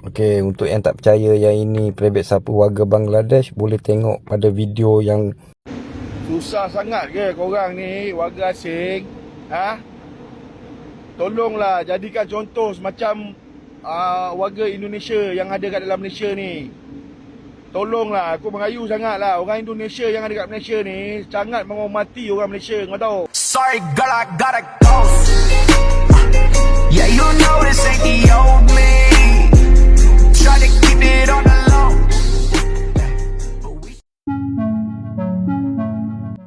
Okey, untuk yang tak percaya yang ini private sapu warga Bangladesh, boleh tengok pada video yang susah sangat ke korang ni warga asing? Tolonglah jadikan contoh semacam warga Indonesia yang ada kat dalam Malaysia ni. Tolonglah, aku merayu sangatlah. Orang Indonesia yang ada kat Malaysia ni sangat menghormati orang Malaysia, kau tahu. Sorry girl, I gotta go. Yeah, you know this ain't the old me. Try to keep it on the low.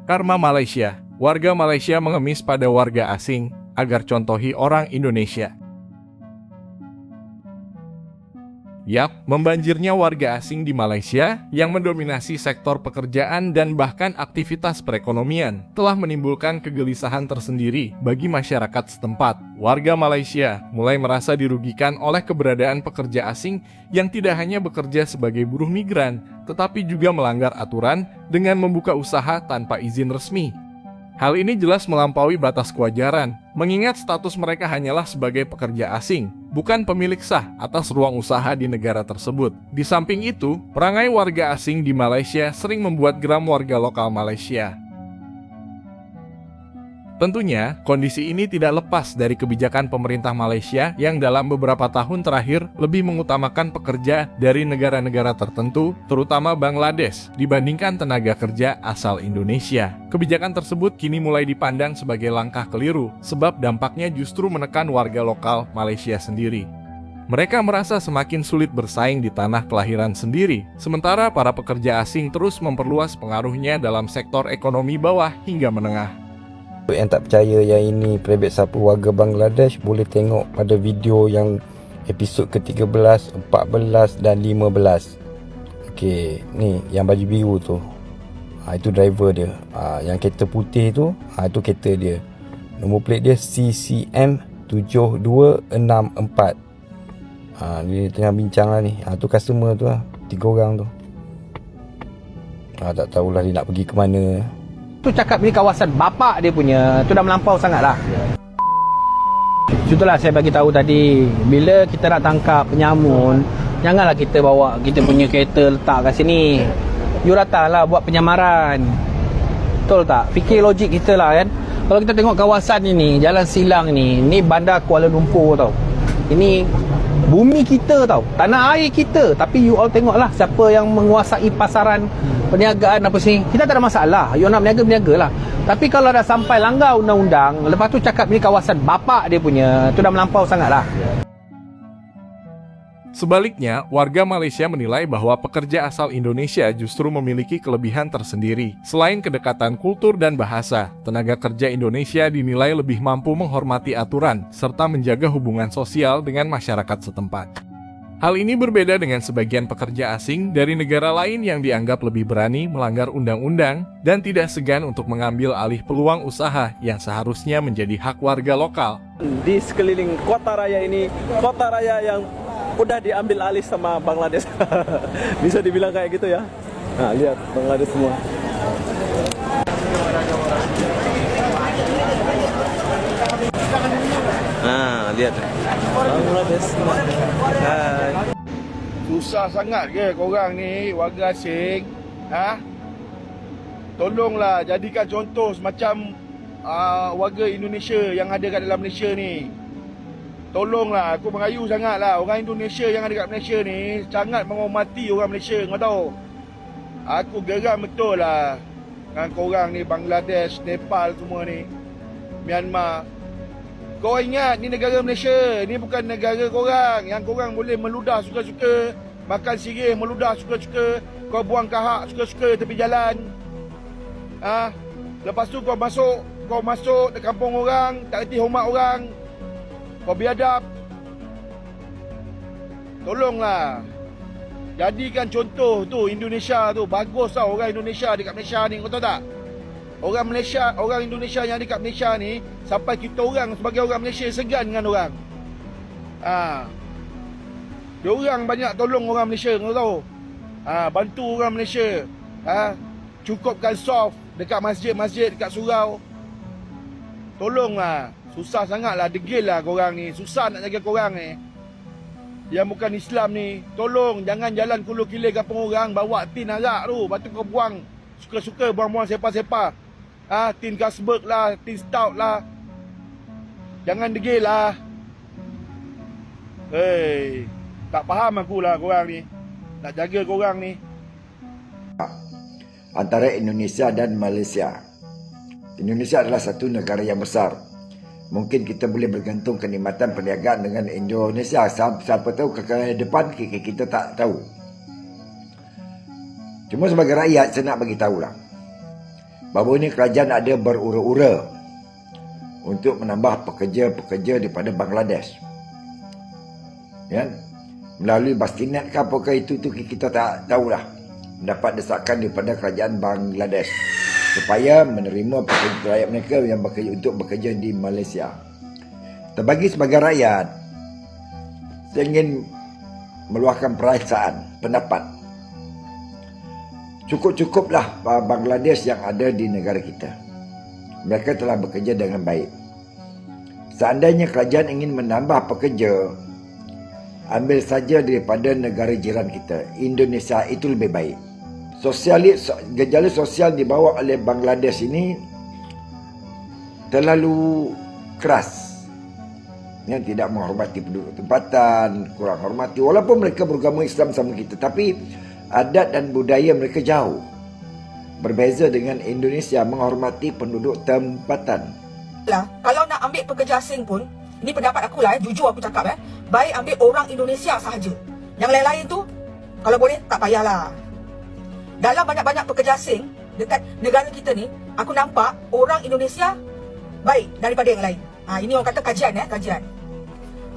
Karma Malaysia. Warga Malaysia mengemis pada warga asing agar contohi orang Indonesia. Yap, membanjirnya warga asing di Malaysia yang mendominasi sektor pekerjaan dan bahkan aktivitas perekonomian telah menimbulkan kegelisahan tersendiri bagi masyarakat setempat. Warga Malaysia mulai merasa dirugikan oleh keberadaan pekerja asing yang tidak hanya bekerja sebagai buruh migran, tetapi juga melanggar aturan dengan membuka usaha tanpa izin resmi. Hal ini jelas melampaui batas kewajaran, mengingat status mereka hanyalah sebagai pekerja asing, bukan pemilik sah atas ruang usaha di negara tersebut. Di samping itu, perangai warga asing di Malaysia sering membuat geram warga lokal Malaysia. Tentunya, kondisi ini tidak lepas dari kebijakan pemerintah Malaysia yang dalam beberapa tahun terakhir lebih mengutamakan pekerja dari negara-negara tertentu, terutama Bangladesh, dibandingkan tenaga kerja asal Indonesia. Kebijakan tersebut kini mulai dipandang sebagai langkah keliru, sebab dampaknya justru menekan warga lokal Malaysia sendiri. Mereka merasa semakin sulit bersaing di tanah kelahiran sendiri, sementara para pekerja asing terus memperluas pengaruhnya dalam sektor ekonomi bawah hingga menengah. untuk yang tak percaya yang ini private sapu warga Bangladesh, boleh tengok pada video yang episod ke-13, 14 dan 15. Okey, ni yang baju biru tu. Itu driver dia. Yang kereta putih tu, itu kereta dia. Nombor plate dia CCM 7264. Ni tengah bincang lah ni. Tu customer tu lah, 3 orang tu. Tak tahulah dia nak pergi ke mana. Tu cakap ni kawasan bapak dia punya, tu dah melampau sangat lah. Itulah saya bagi tahu tadi, bila kita nak tangkap penyamun, janganlah kita bawa kita punya kereta letak kat sini. You datanglah buat penyamaran. Betul tak? Fikir logik kita lah kan. Kalau kita tengok kawasan ini, Jalan Silang ni bandar Kuala Lumpur tau. Ini bumi kita tau, tanah air kita. Tapi you all tengoklah siapa yang menguasai pasaran perniagaan apa sini. Kita tak ada masalah, you nak berniaga lah. Tapi kalau dah sampai langgar undang-undang, lepas tu cakap ni kawasan bapak dia punya, tu dah melampau sangat lah. Sebaliknya, warga Malaysia menilai bahwa pekerja asal Indonesia justru memiliki kelebihan tersendiri. Selain kedekatan kultur dan bahasa, tenaga kerja Indonesia dinilai lebih mampu menghormati aturan serta menjaga hubungan sosial dengan masyarakat setempat. Hal ini berbeda dengan sebagian pekerja asing dari negara lain yang dianggap lebih berani melanggar undang-undang dan tidak segan untuk mengambil alih peluang usaha yang seharusnya menjadi hak warga lokal. Di sekeliling kota raya ini, kota raya yang udah diambil alih sama Bangladesh. Bisa dibilang kayak gitu ya. Nah, lihat Bangladesh semua. Nah, lihat. Bangladesh. Hai. Susah sangat ke korang ni warga asing? Tolonglah jadikan contoh semacam warga Indonesia yang ada kat dalam Malaysia ni. Tolonglah, aku merayu sangatlah. Orang Indonesia yang ada kat Malaysia ni sangat menghormati orang Malaysia, kau tahu. Aku geram betul lah dengan korang ni, Bangladesh, Nepal semua ni, Myanmar. Kau ingat ni negara Malaysia, ni bukan negara korang. Yang korang boleh meludah suka-suka, makan sirih meludah suka-suka, kau buang kahak suka-suka tepi jalan. Lepas tu kau masuk ke kampung orang, tak reti hormat orang. Kau biadab. Tolonglah jadikan contoh tu Indonesia tu. Bagus tau orang Indonesia dekat Malaysia ni, kau tahu tak? Orang Malaysia, orang Indonesia yang dekat Malaysia ni, sampai kita orang sebagai orang Malaysia segan dengan orang. Diorang banyak tolong orang Malaysia, kau tahu. Bantu orang Malaysia. Cukupkan soft dekat masjid-masjid, dekat surau. Tolonglah. Susah sangatlah, degil lah korang ni. Susah nak jaga korang ni. yang bukan Islam ni, tolong jangan jalan kulu kilir kampung orang, bawa tin arak tu, lepas tu kau buang suka-suka, buang-buang sepa-sepa. Tin Carlsberg lah, tin Stout lah. Jangan degil lah. Hei, tak faham aku lah korang ni. Nak jaga korang ni. Antara Indonesia dan Malaysia. Indonesia adalah satu negara yang besar. Mungkin kita boleh bergantung kenikmatan perniagaan dengan Indonesia. Siapa tahu ke depan kita tak tahu. Cuma sebagai rakyat saya nak bagi tahulah bahawa ini kerajaan ada berura-ura untuk menambah pekerja-pekerja daripada Bangladesh. Ya? Melalui Bastinet ke apakah itu kita tak tahulah. Mendapat desakan daripada kerajaan Bangladesh supaya menerima rakyat mereka yang bekerja untuk bekerja di Malaysia. Terbagi sebagai rakyat, saya ingin meluahkan perasaan, pendapat. Cukup-cukuplah Bangladesh yang ada di negara kita. Mereka telah bekerja dengan baik. Seandainya kerajaan ingin menambah pekerja, ambil saja daripada negara jiran kita, Indonesia, itu lebih baik. Gejala sosial dibawa oleh Bangladesh ini terlalu keras, yang tidak menghormati penduduk tempatan, kurang hormati, walaupun mereka beragama Islam sama kita, tapi adat dan budaya mereka jauh berbeza dengan Indonesia, menghormati penduduk tempatan. Kalau nak ambil pekerja asing pun, ini pendapat aku lah, jujur aku cakap, baik ambil orang Indonesia sahaja. Yang lain-lain tu kalau boleh tak payahlah. Dalam banyak-banyak pekerja asing dekat negara kita ni, aku nampak orang Indonesia baik daripada yang lain. Ini orang kata kajian, kajian.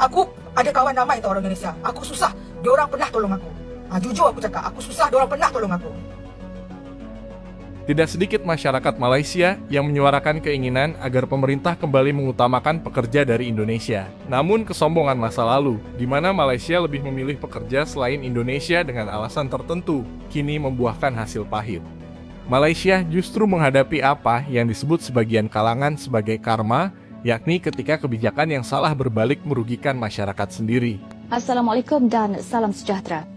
Aku ada kawan ramai tau orang Indonesia. Aku susah, diorang pernah tolong aku. Jujur aku cakap, aku susah, diorang pernah tolong aku. Tidak sedikit masyarakat Malaysia yang menyuarakan keinginan agar pemerintah kembali mengutamakan pekerja dari Indonesia. Namun kesombongan masa lalu, di mana Malaysia lebih memilih pekerja selain Indonesia dengan alasan tertentu, kini membuahkan hasil pahit. Malaysia justru menghadapi apa yang disebut sebagian kalangan sebagai karma, yakni ketika kebijakan yang salah berbalik merugikan masyarakat sendiri. Assalamualaikum dan salam sejahtera.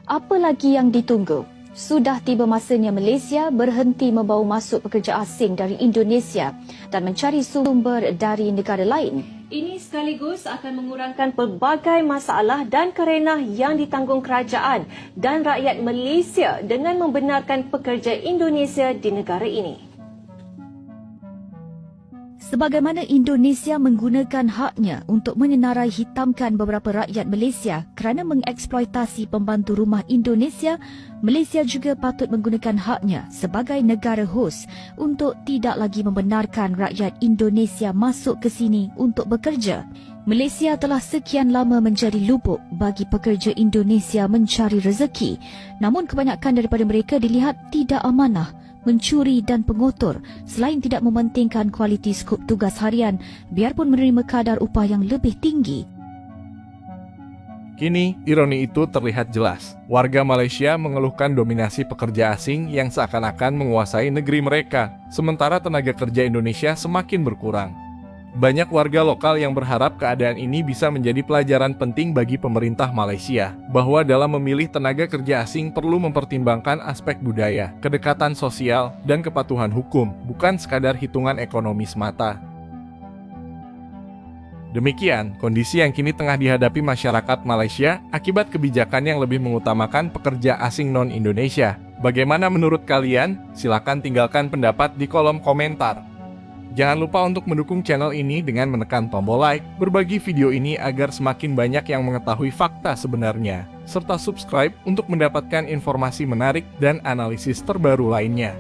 Apa lagi yang ditunggu? Sudah tiba masanya Malaysia berhenti membawa masuk pekerja asing dari Indonesia dan mencari sumber dari negara lain. Ini sekaligus akan mengurangkan pelbagai masalah dan kerenah yang ditanggung kerajaan dan rakyat Malaysia dengan membenarkan pekerja Indonesia di negara ini. Sebagaimana Indonesia menggunakan haknya untuk menyenarai hitamkan beberapa rakyat Malaysia kerana mengeksploitasi pembantu rumah Indonesia, Malaysia juga patut menggunakan haknya sebagai negara hos untuk tidak lagi membenarkan rakyat Indonesia masuk ke sini untuk bekerja. Malaysia telah sekian lama menjadi lubuk bagi pekerja Indonesia mencari rezeki, namun kebanyakan daripada mereka dilihat tidak amanah, mencuri dan pengotor selain tidak mementingkan kualiti skop tugas harian biarpun menerima kadar upah yang lebih tinggi. Kini, ironi itu terlihat jelas. Warga Malaysia mengeluhkan dominasi pekerja asing yang seakan-akan menguasai negeri mereka, sementara tenaga kerja Indonesia semakin berkurang. Banyak warga lokal yang berharap keadaan ini bisa menjadi pelajaran penting bagi pemerintah Malaysia, bahwa dalam memilih tenaga kerja asing perlu mempertimbangkan aspek budaya, kedekatan sosial, dan kepatuhan hukum, bukan sekadar hitungan ekonomi semata. Demikian kondisi yang kini tengah dihadapi masyarakat Malaysia akibat kebijakan yang lebih mengutamakan pekerja asing non-Indonesia. Bagaimana menurut kalian? Silakan tinggalkan pendapat di kolom komentar. Jangan lupa untuk mendukung channel ini dengan menekan tombol like, berbagi video ini agar semakin banyak yang mengetahui fakta sebenarnya, serta subscribe untuk mendapatkan informasi menarik dan analisis terbaru lainnya.